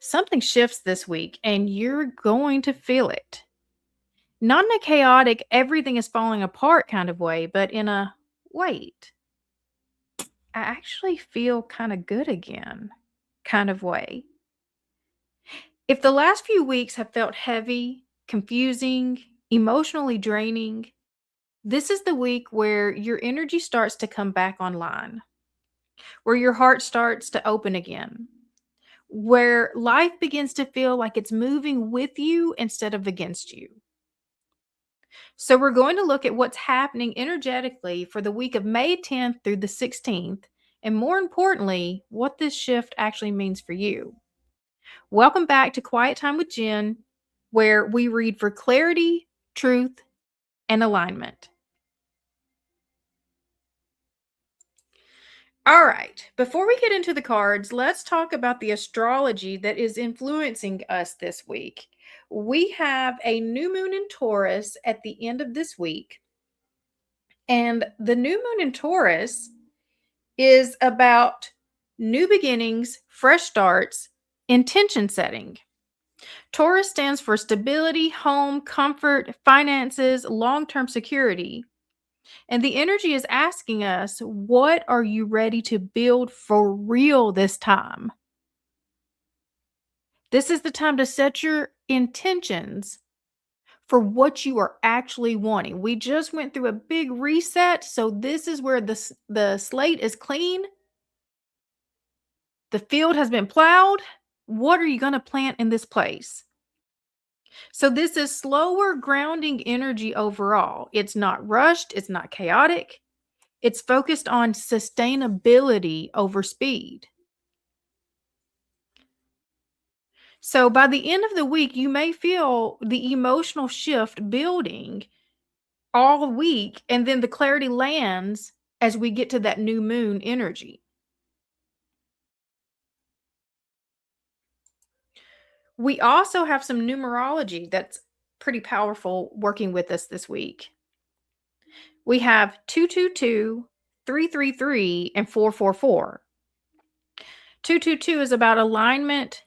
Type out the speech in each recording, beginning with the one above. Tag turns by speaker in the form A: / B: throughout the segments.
A: Something shifts this week and you're going to feel it. Not in a chaotic, everything is falling apart kind of way, but in a wait, I actually feel kind of good again kind of way. If the last few weeks have felt heavy, confusing, emotionally draining, this is the week where your energy starts to come back online, where your heart starts to open again, where life begins to feel like it's moving with you instead of against you. So, we're going to look at what's happening energetically for the week of May 10th through the 16th, and more importantly, what this shift actually means for you. Welcome back to Quiet Time with Jen, where we read for clarity, truth, and alignment. All right, before we get into the cards, let's talk about the astrology that is influencing us this week. We have a new moon in Taurus at the end of this week, and the new moon in Taurus is about new beginnings, fresh starts, intention setting. Taurus stands for stability, home, comfort, finances, long term security. And the energy is asking us, what are you ready to build for real this time? This is the time to set your intentions for what you are actually wanting. We just went through a big reset. So, this is where the slate is clean. The field has been plowed. What are you going to plant in this place? So, this is slower grounding energy overall. It's not rushed, it's not chaotic. It's focused on sustainability over speed. So by the end of the week, you may feel the emotional shift building all week, and then the clarity lands as we get to that new moon energy. We also have some numerology that's pretty powerful working with us this week. We have 222, 333, and 444. 222 is about alignment,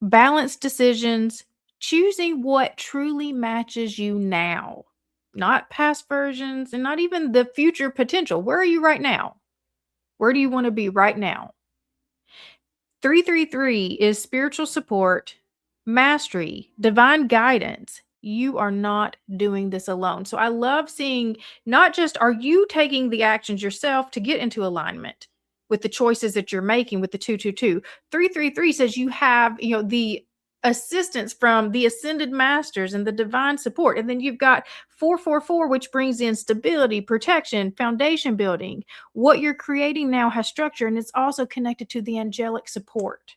A: balanced decisions, choosing what truly matches you now, not past versions and not even the future potential. Where are you right now? Where do you want to be right now? 333 is spiritual support, mastery, divine guidance. You are not doing this alone. So I love seeing not just are you taking the actions yourself to get into alignment with the choices that you're making with the 222. 333 says you have, the assistance from the ascended masters and the divine support. And then you've got 444, which brings in stability, protection, foundation building. What you're creating now has structure, and it's also connected to the angelic support.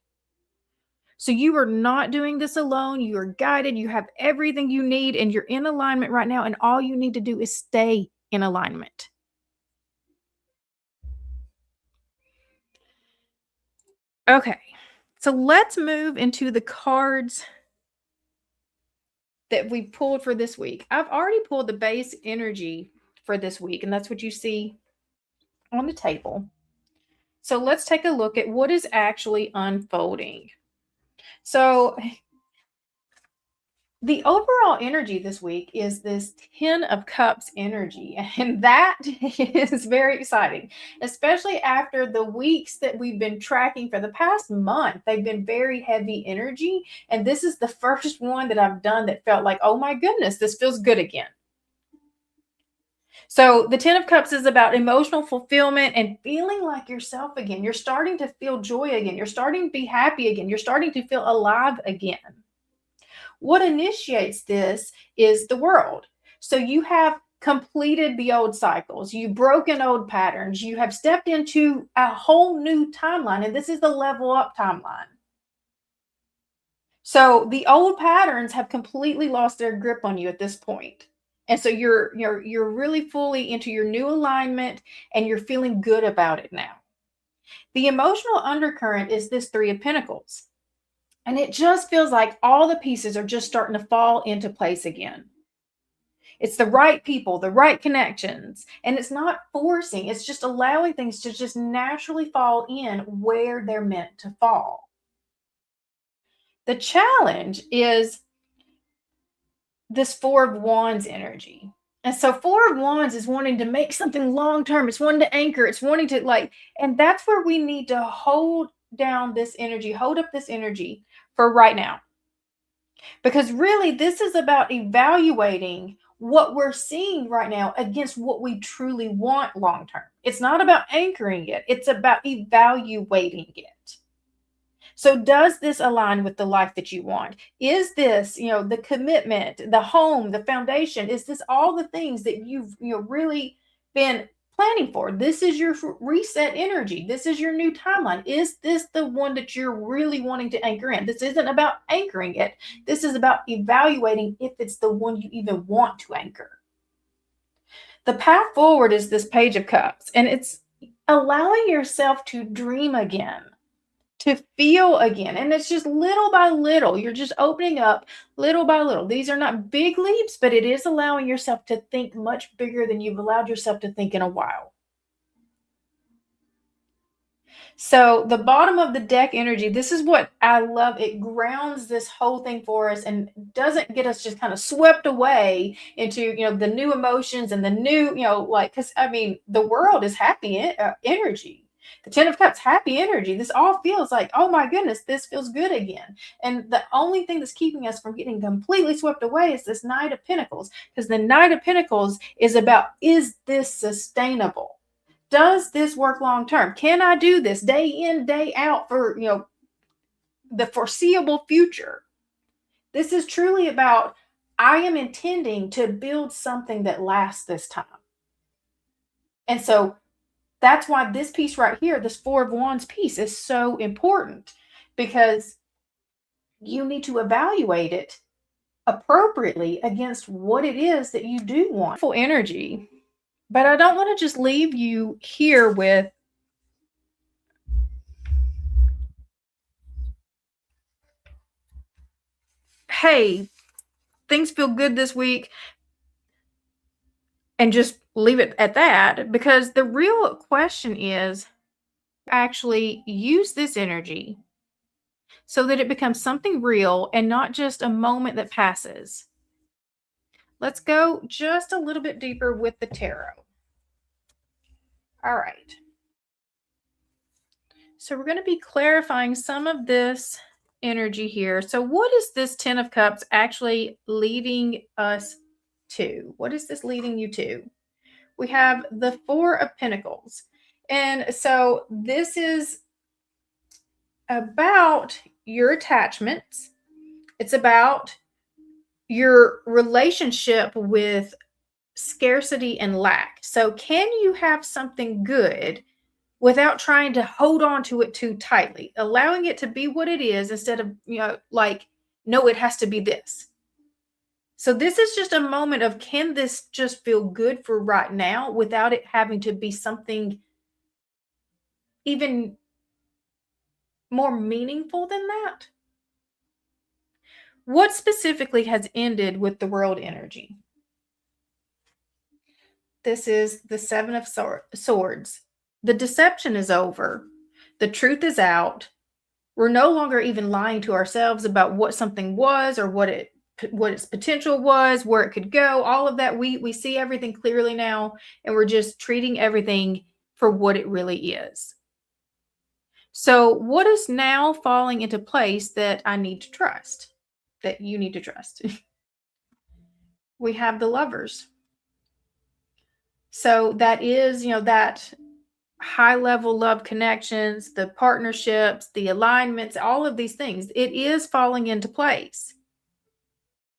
A: So you are not doing this alone. You are guided. You have everything you need, and you're in alignment right now. And all you need to do is stay in alignment. Okay. So let's move into the cards that we pulled for this week. I've already pulled the base energy for this week, and that's what you see on the table. So let's take a look at what is actually unfolding. So the overall energy this week is this 10 of Cups energy, and that is very exciting, especially after the weeks that we've been tracking for the past month. They've been very heavy energy, and this is the first one that I've done that felt like, oh my goodness, this feels good again. So the 10 of Cups is about emotional fulfillment and feeling like yourself again. You're starting to feel joy again. You're starting to be happy again. You're starting to feel alive again. What initiates this is the world. So you have completed the old cycles, you've broken old patterns, you have stepped into a whole new timeline, and this is the level up timeline. So the old patterns have completely lost their grip on you at this point. And so you're really fully into your new alignment, and you're feeling good about it now. The emotional undercurrent is this 3 of Pentacles. And it just feels like all the pieces are just starting to fall into place again. It's the right people, the right connections, and it's not forcing, it's just allowing things to just naturally fall in where they're meant to fall. The challenge is this Four of Wands energy. And so Four of Wands is wanting to make something long term. It's wanting to anchor. It's wanting to like, and that's where we need to hold down this energy, hold up this energy for right now. Because really, this is about evaluating what we're seeing right now against what we truly want long term. It's not about anchoring it, it's about evaluating it. So does this align with the life that you want? Is this, the commitment, the home, the foundation, is this all the things that you've, really been planning for? This is your reset energy. This is your new timeline. Is this the one that you're really wanting to anchor in? This isn't about anchoring it. This is about evaluating if it's the one you even want to anchor. The path forward is this Page of Cups, and it's allowing yourself to dream again, to feel again. And it's just little by little. You're just opening up little by little. These are not big leaps, but it is allowing yourself to think much bigger than you've allowed yourself to think in a while. So the bottom of the deck energy, this is what I love. It grounds this whole thing for us and doesn't get us just kind of swept away into, the new emotions and the new, because the world is happy energy. The Ten of Cups, happy energy. This all feels like, oh my goodness, this feels good again. And the only thing that's keeping us from getting completely swept away is this Knight of Pentacles, because the Knight of Pentacles is about, is this sustainable? Does this work long term? Can I do this day in, day out for, the foreseeable future? This is truly about, I am intending to build something that lasts this time. And so that's why this piece right here, this Four of Wands piece, is so important, because you need to evaluate it appropriately against what it is that you do want. Full energy. But I don't want to just leave you here with, hey, things feel good this week, and just leave it at that, because the real question is actually use this energy so that it becomes something real and not just a moment that passes. Let's go just a little bit deeper with the tarot. All right. So we're going to be clarifying some of this energy here. So what is this Ten of Cups actually leading us to? What is this leading you to? We have the Four of Pentacles. And so this is about your attachments. It's about your relationship with scarcity and lack. So can you have something good without trying to hold on to it too tightly, allowing it to be what it is instead of, no, it has to be this. So this is just a moment of, can this just feel good for right now without it having to be something even more meaningful than that? What specifically has ended with the world energy? This is the Seven of Swords. The deception is over. The truth is out. We're no longer even lying to ourselves about what something was or what its potential was, where it could go, all of that. We see everything clearly now, and we're just treating everything for what it really is. So what is now falling into place that I need to trust, that you need to trust? We have the Lovers. So that is, that high level love connections, the partnerships, the alignments, all of these things, it is falling into place.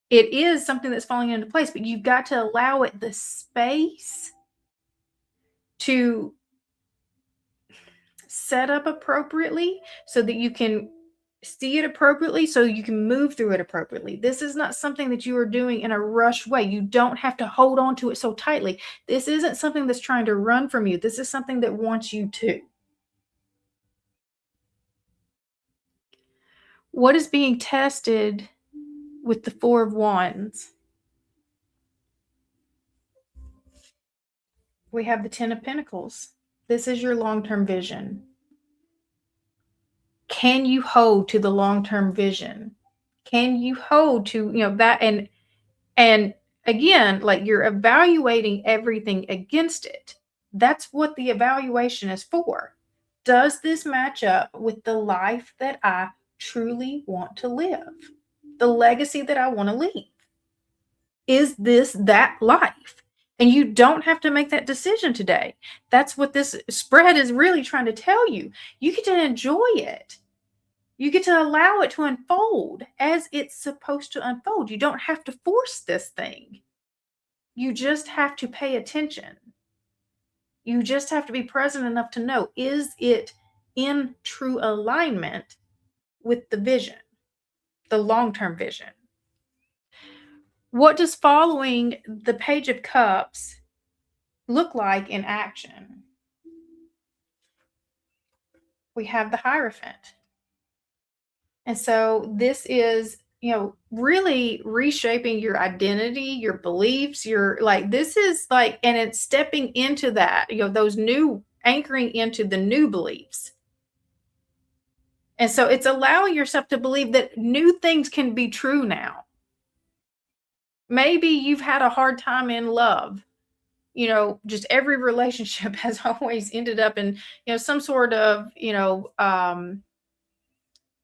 A: It is something that's falling into place, but you've got to allow it the space to set up appropriately so that you can see it appropriately, so you can move through it appropriately. This is not something that you are doing in a rushed way. You don't have to hold on to it so tightly. This isn't something that's trying to run from you. This is something that wants you to. What is being tested with the Four of Wands? We have the Ten of Pentacles. This is your long-term vision. Can you hold to the long-term vision? Can you hold to, that? And again, like, you're evaluating everything against it. That's what the evaluation is for. Does this match up with the life that I truly want to live? The legacy that I want to leave? Is this that life? And you don't have to make that decision today. That's what this spread is really trying to tell you. You get to enjoy it. You get to allow it to unfold as it's supposed to unfold. You don't have to force this thing. You just have to pay attention. You just have to be present enough to know, is it in true alignment with the vision, the long-term vision? What does following the Page of Cups look like in action? We have the Hierophant. And so this is, really reshaping your identity, your beliefs, this is like, and it's stepping into that, those new, anchoring into the new beliefs. And so it's allowing yourself to believe that new things can be true now. Maybe you've had a hard time in love. Just every relationship has always ended up in, some sort of,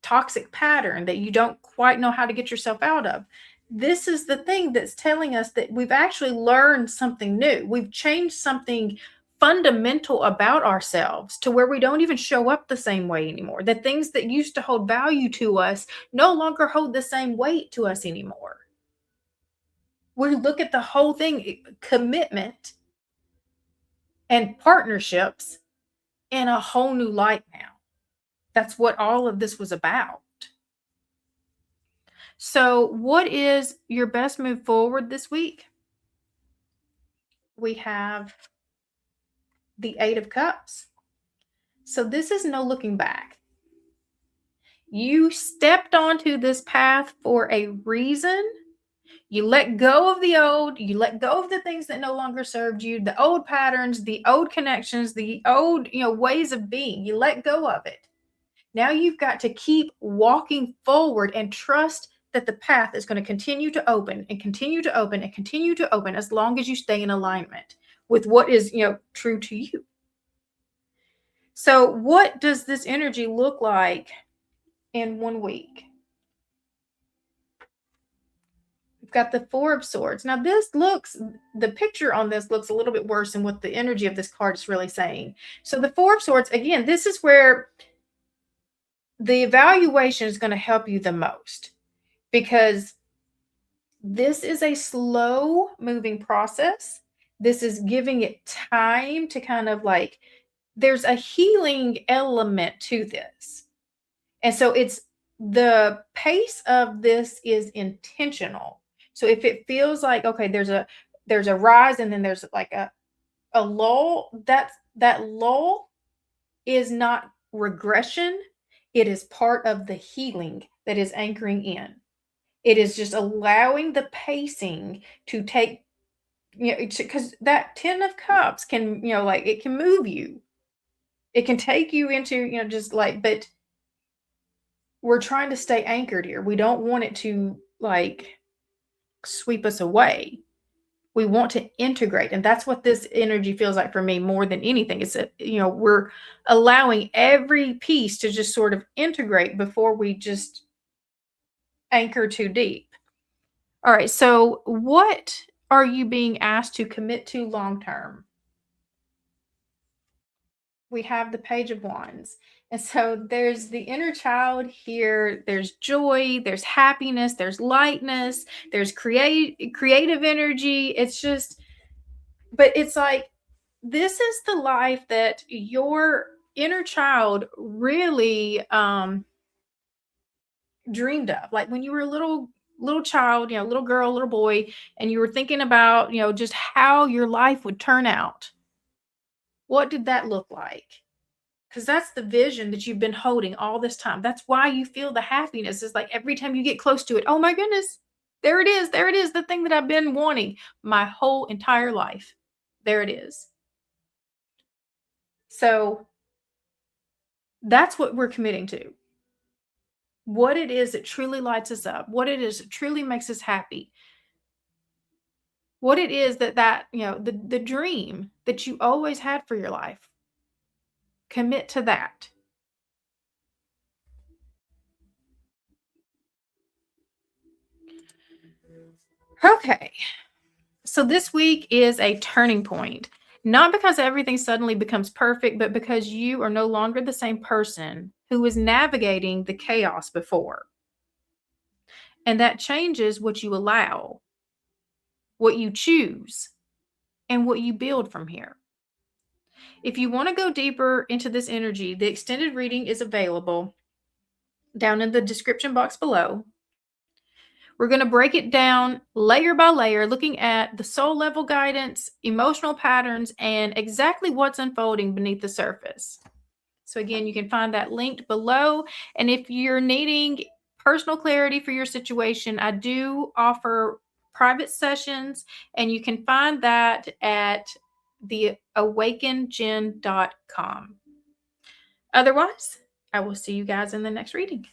A: toxic pattern that you don't quite know how to get yourself out of. This is the thing that's telling us that we've actually learned something new. We've changed something fundamental about ourselves to where we don't even show up the same way anymore. The things that used to hold value to us no longer hold the same weight to us anymore. We look at the whole thing, commitment and partnerships, in a whole new light now. That's what all of this was about. So, what is your best move forward this week? We have the Eight of Cups. So, this is no looking back. You stepped onto this path for a reason. You let go of the old, you let go of the things that no longer served you, the old patterns, the old connections, the old, ways of being. You let go of it. Now you've got to keep walking forward and trust that the path is going to continue to open and continue to open and continue to open as long as you stay in alignment with what is, true to you. So what does this energy look like in 1 week? We've got the Four of Swords. Now the picture on this looks a little bit worse than what the energy of this card is really saying. So the Four of Swords, again, this is where the evaluation is going to help you the most, because this is a slow moving process. This is giving it time to kind of like, there's a healing element to this. And so the pace of this is intentional. So if it feels like, okay, there's a rise and then there's like a lull, that lull is not regression. It is part of the healing that is anchoring in. It is just allowing the pacing to take, because that 10 of Cups can, it can move you. It can take you into, just like, but we're trying to stay anchored here. We don't want it to like sweep us away. We want to integrate. And that's what this energy feels like for me more than anything. It's we're allowing every piece to just sort of integrate before we just anchor too deep. All right. So what are you being asked to commit to long term? We have the Page of Wands. And so there's the inner child here. There's joy, there's happiness, there's lightness, there's creative energy. It's just, but it's like, this is the life that your inner child really dreamed of. Like when you were a little child, little girl, little boy, and you were thinking about, just how your life would turn out. What did that look like? Because that's the vision that you've been holding all this time. That's why you feel the happiness. It's like every time you get close to it, oh my goodness, there it is. There it is. The thing that I've been wanting my whole entire life. There it is. So that's what we're committing to. what it is that truly lights us up, what it is that truly makes us happy, what it is that the dream that you always had for your life. Commit to that. Okay. So this week is a turning point. Not because everything suddenly becomes perfect, but because you are no longer the same person who was navigating the chaos before. And that changes what you allow, what you choose, and what you build from here. If you want to go deeper into this energy, the extended reading is available down in the description box below. We're going to break it down layer by layer, looking at the soul level guidance, emotional patterns, and exactly what's unfolding beneath the surface. So again, you can find that linked below. And if you're needing personal clarity for your situation, I do offer private sessions, and you can find that at theawakengen.com. Otherwise, I will see you guys in the next reading.